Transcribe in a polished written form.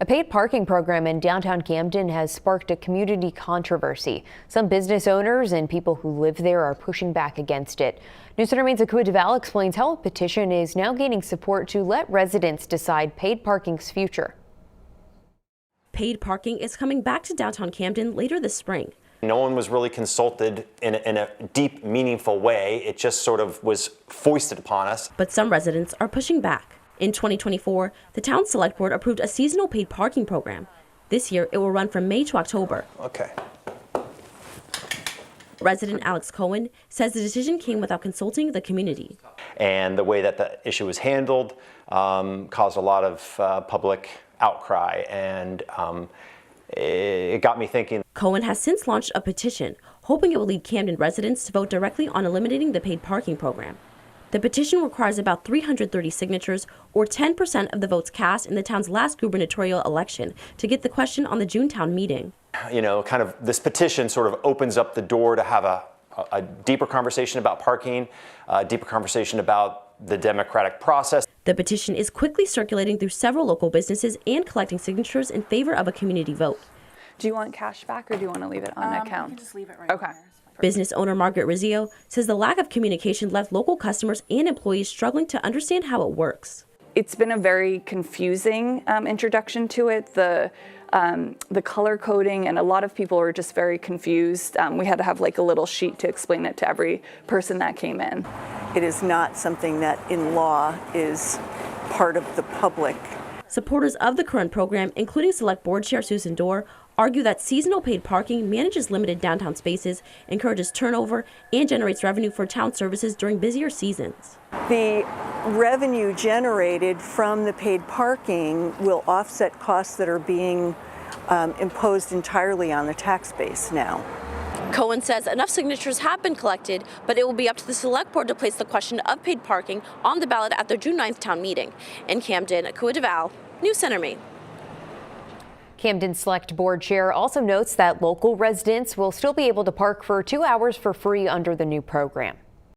A paid parking program in downtown Camden has sparked a community controversy. Some business owners and people who live there are pushing back against it. News Center Maine's Akua Deval explains how a petition is now gaining support to let residents decide paid parking's future. Paid parking is coming back to downtown Camden later this spring. No one was really consulted in a deep, meaningful way. It just sort of was foisted upon us. But some residents are pushing back. In 2024, the town select board approved a seasonal paid parking program. This year, it will run from May to October. Okay. Resident Alex Cohen says the decision came without consulting the community. And the way that the issue was handled caused a lot of public outcry, and it got me thinking. Cohen has since launched a petition, hoping it will lead Camden residents to vote directly on eliminating the paid parking program. The petition requires about 330 signatures, or 10% of the votes cast in the town's last gubernatorial election, to get the question on the June town meeting. You know, kind of this petition sort of opens up the door to have a deeper conversation about parking, a deeper conversation about the democratic process. The petition is quickly circulating through several local businesses and collecting signatures in favor of a community vote. Do you want cash back, or do you want to leave it on account? You can just leave it right Okay. there. Business owner Margaret Rizzio says the lack of communication left local customers and employees struggling to understand how it works. It's been a very confusing introduction to it. The color coding, and a lot of people were just very confused. We had to have like a little sheet to explain it to every person that came in. It is not something that in law is part of the public. Supporters of the current program, including Select Board Chair Susan Dorr, argue that seasonal paid parking manages limited downtown spaces, encourages turnover, and generates revenue for town services during busier seasons. The revenue generated from the paid parking will offset costs that are being imposed entirely on the tax base now. Cohen says enough signatures have been collected, but it will be up to the Select Board to place the question of paid parking on the ballot at their June 9th town meeting. In Camden, Akua Deval, News Center Maine. Camden Select Board Chair also notes that local residents will still be able to park for 2 hours for free under the new program.